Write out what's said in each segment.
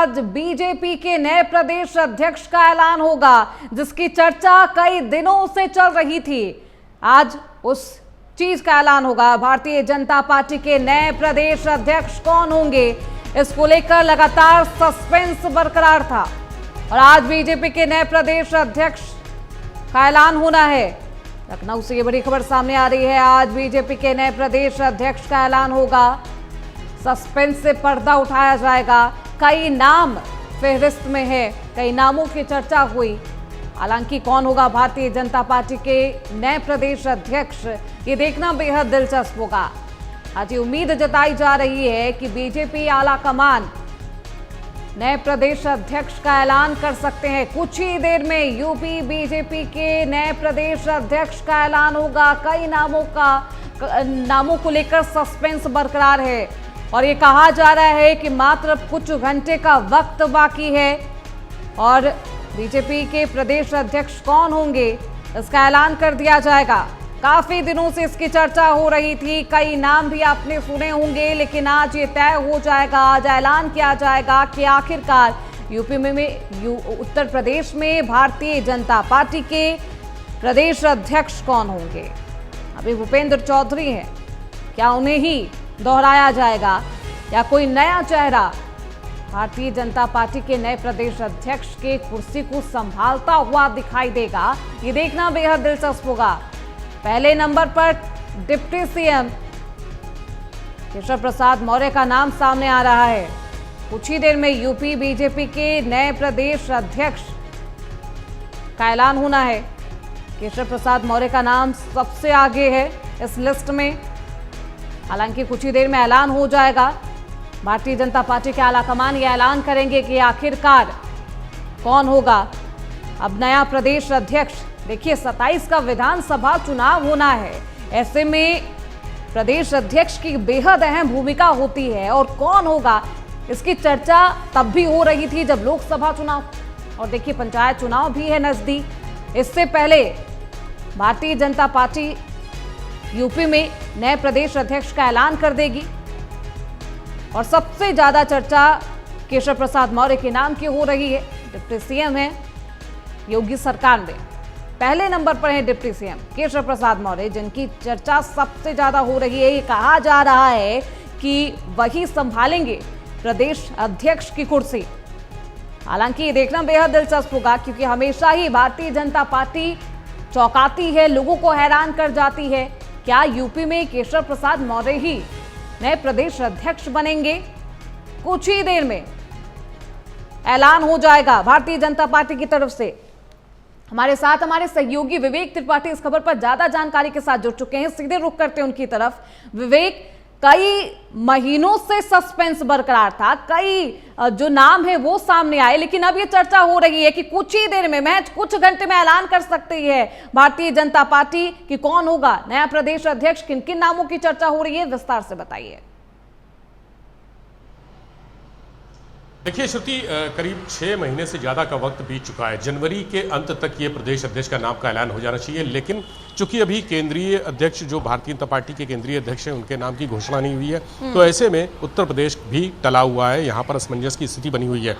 आज बीजेपी के नए प्रदेश अध्यक्ष का ऐलान होगा, जिसकी चर्चा कई दिनों से चल रही थी। आज उस चीज का ऐलान होगा। भारतीय जनता पार्टी के नए प्रदेश अध्यक्ष कौन होंगे, इसको लेकर लगातार सस्पेंस बरकरार था और आज बीजेपी के नए प्रदेश अध्यक्ष का ऐलान होना है। लखनऊ से ये बड़ी खबर सामने आ रही है। आज बीजेपी के नए प्रदेश अध्यक्ष का ऐलान होगा। सस्पेंस से पर्दा उठाया जाएगा। कई नाम फहरिस्त में है, कई नामों की चर्चा हुई। हालांकि कौन होगा भारतीय जनता पार्टी के नए प्रदेश अध्यक्ष, ये देखना बेहद दिलचस्प होगा। आज ये उम्मीद जताई जा रही है कि बीजेपी आला कमान नए प्रदेश अध्यक्ष का ऐलान कर सकते हैं। कुछ ही देर में यूपी बीजेपी के नए प्रदेश अध्यक्ष का ऐलान होगा। कई नामों को लेकर सस्पेंस बरकरार है और ये कहा जा रहा है कि मात्र कुछ घंटे का वक्त बाकी है और बीजेपी के प्रदेश अध्यक्ष कौन होंगे इसका ऐलान कर दिया जाएगा। काफी दिनों से इसकी चर्चा हो रही थी, कई नाम भी आपने सुने होंगे, लेकिन आज ये तय हो जाएगा। आज ऐलान किया जाएगा कि आखिरकार यूपी में उत्तर प्रदेश में भारतीय जनता पार्टी के प्रदेश अध्यक्ष कौन होंगे। अभी भूपेंद्र चौधरी हैं, क्या उन्हें ही दोहराया जाएगा या कोई नया चेहरा भारतीय जनता पार्टी के नए प्रदेश अध्यक्ष के कुर्सी को संभालता हुआ दिखाई देगा, ये देखना बेहद दिलचस्प होगा। पहले नंबर पर डिप्टी सीएम केशव प्रसाद मौर्य का नाम सामने आ रहा है। कुछ ही देर में यूपी बीजेपी के नए प्रदेश अध्यक्ष का ऐलान होना है। केशव प्रसाद मौर्य का नाम सबसे आगे है इस लिस्ट में। हालांकि कुछ ही देर में ऐलान हो जाएगा। भारतीय जनता पार्टी के आलाकमान ये ऐलान करेंगे कि आखिरकार कौन होगा अब नया प्रदेश अध्यक्ष। देखिए 27 का विधानसभा चुनाव होना है, ऐसे में प्रदेश अध्यक्ष की बेहद अहम भूमिका होती है और कौन होगा इसकी चर्चा तब भी हो रही थी जब लोकसभा चुनाव और देखिए पंचायत चुनाव भी है नजदीक। इससे पहले भारतीय जनता पार्टी यूपी में नए प्रदेश अध्यक्ष का ऐलान कर देगी और सबसे ज्यादा चर्चा केशव प्रसाद मौर्य के नाम की हो रही है। डिप्टी सीएम है योगी सरकार में, पहले नंबर पर है डिप्टी सीएम केशव प्रसाद मौर्य, जिनकी चर्चा सबसे ज्यादा हो रही है। ये कहा जा रहा है कि वही संभालेंगे प्रदेश अध्यक्ष की कुर्सी। हालांकि ये देखना बेहद दिलचस्प होगा क्योंकि हमेशा ही भारतीय जनता पार्टी चौंकाती है, लोगों को हैरान कर जाती है। क्या यूपी में केशव प्रसाद मौर्य ही नए प्रदेश अध्यक्ष बनेंगे? कुछ ही देर में ऐलान हो जाएगा भारतीय जनता पार्टी की तरफ से। हमारे साथ हमारे सहयोगी विवेक त्रिपाठी इस खबर पर ज्यादा जानकारी के साथ जुड़ चुके हैं। सीधे रुख करते हैं उनकी तरफ। विवेक, कई महीनों से सस्पेंस बरकरार था, कई जो नाम है वो सामने आए, लेकिन अब ये चर्चा हो रही है कि कुछ ही देर में, महज कुछ घंटे में ऐलान कर सकती है भारतीय जनता पार्टी कि कौन होगा नया प्रदेश अध्यक्ष। किन किन नामों की चर्चा हो रही है, विस्तार से बताइए। देखिए श्रुति, करीब 6 महीने से ज़्यादा का वक्त बीत चुका है। जनवरी के अंत तक ये प्रदेश अध्यक्ष का नाम का ऐलान हो जाना चाहिए, लेकिन चूंकि अभी केंद्रीय अध्यक्ष जो भारतीय जनता पार्टी के केंद्रीय अध्यक्ष हैं उनके नाम की घोषणा नहीं हुई है, तो ऐसे में उत्तर प्रदेश भी टला हुआ है। यहाँ पर असमंजस की स्थिति बनी हुई है।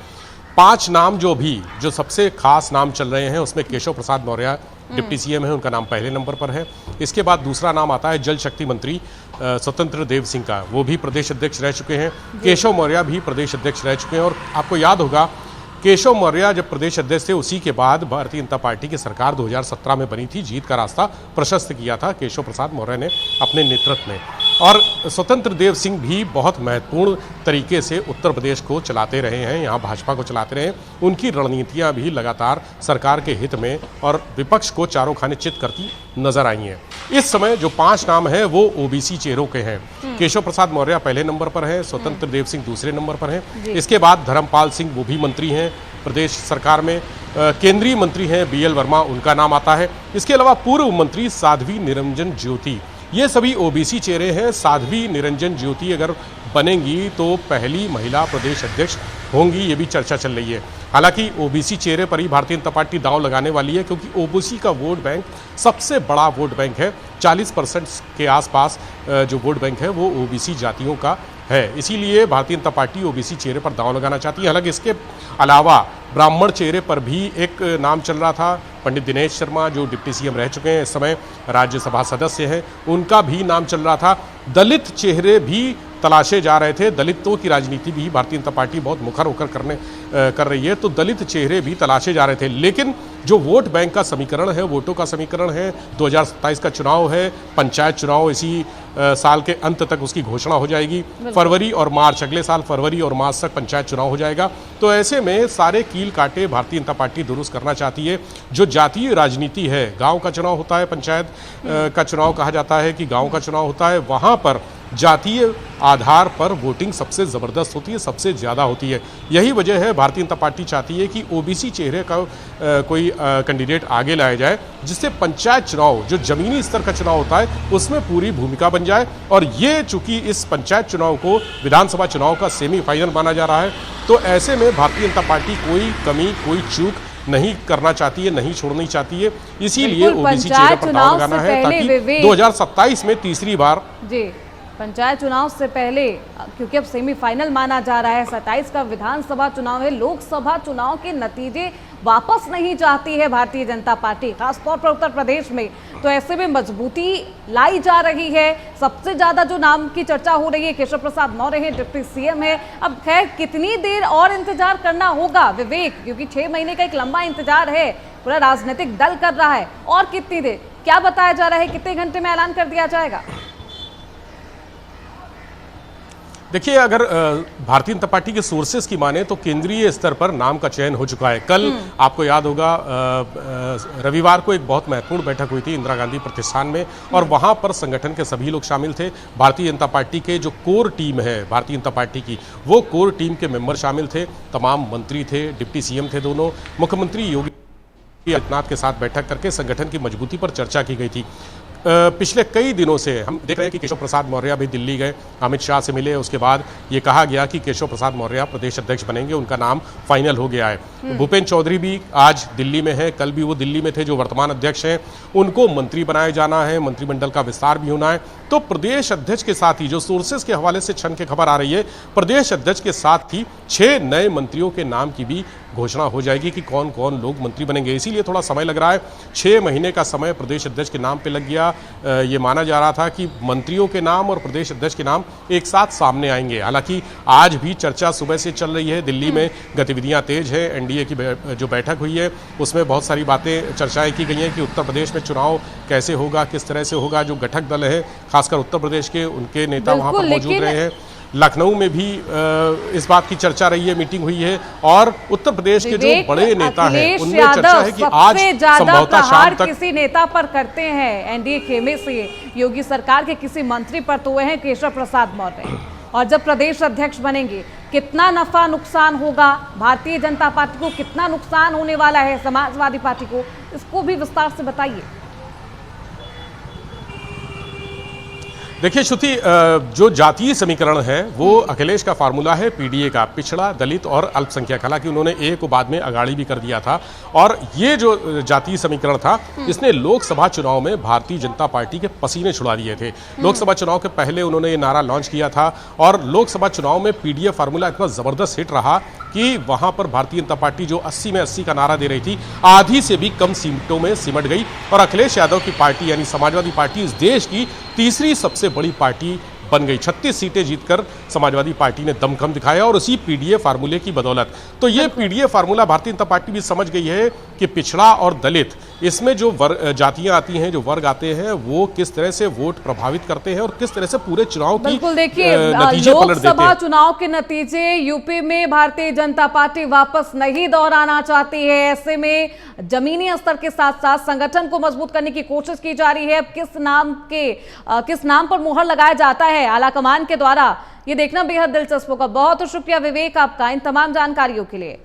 5 नाम जो सबसे खास नाम चल रहे हैं उसमें केशव प्रसाद मौर्य डिप्टी सीएम है, उनका नाम पहले नंबर पर है। इसके बाद दूसरा नाम आता है जल शक्ति मंत्री स्वतंत्र देव सिंह का, वो भी प्रदेश अध्यक्ष रह चुके हैं। केशव मौर्य भी प्रदेश अध्यक्ष रह चुके हैं और आपको याद होगा केशव मौर्य जब प्रदेश अध्यक्ष थे उसी के बाद भारतीय जनता पार्टी की सरकार 2017 में बनी थी। जीत का रास्ता प्रशस्त किया था केशव प्रसाद मौर्य ने अपने नेतृत्व में। और स्वतंत्र देव सिंह भी बहुत महत्वपूर्ण तरीके से उत्तर प्रदेश को चलाते रहे हैं, यहाँ भाजपा को चलाते रहे हैं। उनकी रणनीतियाँ भी लगातार सरकार के हित में और विपक्ष को चारों खाने चित करती नजर आई हैं। इस समय जो 5 नाम है वो ओबीसी चेहरों के हैं। केशव प्रसाद मौर्य पहले नंबर पर है, स्वतंत्र देव सिंह दूसरे नंबर पर हैं। इसके बाद धर्मपाल सिंह, वो भी मंत्री हैं प्रदेश सरकार में। केंद्रीय मंत्री हैं बीएल वर्मा, उनका नाम आता है। इसके अलावा पूर्व मंत्री साध्वी निरंजन ज्योति, ये सभी ओबीसी चेहरे हैं। साध्वी निरंजन ज्योति अगर बनेंगी तो पहली महिला प्रदेश अध्यक्ष होंगी, ये भी चर्चा चल रही है। हालांकि ओबीसी चेहरे पर ही भारतीय जनता पार्टी दांव लगाने वाली है, क्योंकि ओबीसी का वोट बैंक सबसे बड़ा वोट बैंक है। 40% के आसपास जो वोट बैंक है वो ओबीसी जातियों का है। इसीलिए भारतीय जनता पार्टी ओबीसी चेहरे पर दांव लगाना चाहती है। हालांकि इसके अलावा ब्राह्मण चेहरे पर भी एक नाम चल रहा था। पंडित दिनेश शर्मा जो डिप्टी सीएम रह चुके हैं, इस समय राज्यसभा सदस्य हैं, उनका भी नाम चल रहा था। दलित चेहरे भी तलाशे जा रहे थे। दलितों की राजनीति भी भारतीय जनता पार्टी बहुत मुखर होकर कर रही है, तो दलित चेहरे भी तलाशे जा रहे थे। लेकिन जो वोट बैंक का समीकरण है, वोटों का समीकरण है, 2027 का चुनाव है, पंचायत चुनाव इसी साल के अंत तक उसकी घोषणा हो जाएगी। फरवरी और मार्च, अगले साल फरवरी और मार्च तक पंचायत चुनाव हो जाएगा। तो ऐसे में सारे कील काटे भारतीय जनता पार्टी दुरुस्त करना चाहती है। जो जातीय राजनीति है, गांव का चुनाव होता है, पंचायत का चुनाव कहा जाता है कि गांव का चुनाव होता है, वहां पर जातीय आधार पर वोटिंग सबसे ज़बरदस्त होती है, सबसे ज़्यादा होती है। यही वजह है भारतीय जनता पार्टी चाहती है कि ओबीसी चेहरे का कोई कैंडिडेट आगे लाया जाए, जिससे पंचायत चुनाव जो ज़मीनी स्तर का चुनाव होता है उसमें पूरी भूमिका बन जाए। और ये चूंकि इस पंचायत चुनाव को विधानसभा चुनाव का सेमीफाइनल माना जा रहा है, तो ऐसे में भारतीय जनता पार्टी कोई कमी, कोई चूक नहीं करना चाहती है, नहीं छोड़नी चाहती है। इसीलिए ओबीसी चेहरे पर दांव लगाना है ताकि 2027 में तीसरी बार पंचायत चुनाव से पहले, क्योंकि अब सेमीफाइनल माना जा रहा है, 27 का विधानसभा चुनाव है, लोकसभा चुनाव के नतीजे वापस नहीं चाहती है भारतीय जनता पार्टी, खासतौर पर उत्तर प्रदेश में। तो ऐसे में मजबूती लाई जा रही है। सबसे ज्यादा जो नाम की चर्चा हो रही है, केशव प्रसाद मौर्य है, डिप्टी सीएम है। अब खैर कितनी देर और इंतजार करना होगा विवेक, क्योंकि 6 महीने का एक लंबा इंतजार है, पूरा राजनीतिक दल कर रहा है। और कितनी देर, क्या बताया जा रहा है, कितने घंटे में ऐलान कर दिया जाएगा? देखिए, अगर भारतीय जनता पार्टी के सोर्सेस की माने तो केंद्रीय स्तर पर नाम का चयन हो चुका है। कल आपको याद होगा रविवार को एक बहुत महत्वपूर्ण बैठक हुई थी इंदिरा गांधी प्रतिष्ठान में, और वहां पर संगठन के सभी लोग शामिल थे। भारतीय जनता पार्टी के जो कोर टीम है भारतीय जनता पार्टी की, वो कोर टीम के मेंबर शामिल थे। तमाम मंत्री थे, डिप्टी सीएम थे दोनों। मुख्यमंत्री योगी आदित्यनाथ के साथ बैठक करके संगठन की मजबूती पर चर्चा की गई थी। पिछले कई दिनों से हम देख रहे हैं कि केशव प्रसाद मौर्य भी दिल्ली गए, अमित शाह से मिले। उसके बाद ये कहा गया कि केशव प्रसाद मौर्य प्रदेश अध्यक्ष बनेंगे, उनका नाम फाइनल हो गया है। भूपेंद्र चौधरी भी आज दिल्ली में है, कल भी वो दिल्ली में थे, जो वर्तमान अध्यक्ष हैं। उनको मंत्री बनाए जाना है, मंत्रिमंडल का विस्तार भी होना है। तो प्रदेश अध्यक्ष के साथ ही, जो सोर्सेस के हवाले से क्षण की खबर आ रही है, प्रदेश अध्यक्ष के साथ ही 6 नए मंत्रियों के नाम की भी घोषणा हो जाएगी कि कौन कौन लोग मंत्री बनेंगे। इसीलिए थोड़ा समय लग रहा है। 6 महीने का समय प्रदेश अध्यक्ष के नाम पे लग गया। ये माना जा रहा था कि मंत्रियों के नाम और प्रदेश अध्यक्ष के नाम एक साथ सामने आएंगे। हालांकि आज भी चर्चा सुबह से चल रही है, दिल्ली में गतिविधियां तेज है। एनडीए की जो बैठक हुई है उसमें बहुत सारी बातें, चर्चाएं की गई हैं कि उत्तर प्रदेश में चुनाव कैसे होगा, किस तरह से होगा। जो घटक दल है, खासकर उत्तर प्रदेश के, उनके नेता वहां पर मौजूद रहे हैं। लखनऊ में भी इस बात की चर्चा रही है, मीटिंग हुई है, और उत्तर प्रदेश के जो बड़े नेता हैं उनमें चर्चा है कि आज संभवतः शाम तक किसी नेता पर करते हैं एनडीए खेमे से, योगी सरकार के किसी मंत्री पर, तो वह है केशव प्रसाद मौर्य। और जब प्रदेश अध्यक्ष बनेंगे, कितना नफा नुकसान होगा भारतीय जनता पार्टी को, कितना नुकसान होने वाला है समाजवादी पार्टी को, इसको भी विस्तार से बताइए। देखिए श्रुति, जो जातीय समीकरण है वो अखिलेश का फार्मूला है पीडीए का, पिछड़ा, दलित और अल्पसंख्यक। हालांकि उन्होंने ए को बाद में अगाड़ी भी कर दिया था। और ये जो जातीय समीकरण था, इसने लोकसभा चुनाव में भारतीय जनता पार्टी के पसीने छुड़ा दिए थे। लोकसभा चुनाव के पहले उन्होंने ये नारा लॉन्च किया था, और लोकसभा चुनाव में पीडीए फार्मूला इतना जबरदस्त हिट रहा कि वहां पर भारतीय जनता पार्टी जो 80 में 80 का नारा दे रही थी, आधी से भी कम सीटों में सिमट गई। और अखिलेश यादव की पार्टी यानी समाजवादी पार्टी इस देश की तीसरी सबसे बड़ी पार्टी बन गई। 36 सीटें जीतकर समाजवादी पार्टी ने दमखम दिखाया, और उसी पीडीए फार्मूले की बदौलत। तो ये PDA formula Bharatiya Janata party भी समझ गई है कि पिछड़ा और दलित, इसमें जो जातियां आती हैं, जो वर्ग आते हैं, वो किस तरह से वोट प्रभावित करते हैं और किस तरह से पूरे चुनाव की बिल्कुल देखिए, नतीजे पलट देते हैं। लोकसभा चुनाव के नतीजे यूपी में भारतीय जनता पार्टी वापस नहीं दोहराना चाहती है। ऐसे में जमीनी स्तर के साथ साथ संगठन को मजबूत करने की कोशिश की जा रही है। किस नाम पर मुहर लगाया जाता है आलाकमान के द्वारा, ये देखना बेहद दिलचस्प होगा। बहुत शुक्रिया विवेक आपका इन तमाम जानकारियों के लिए।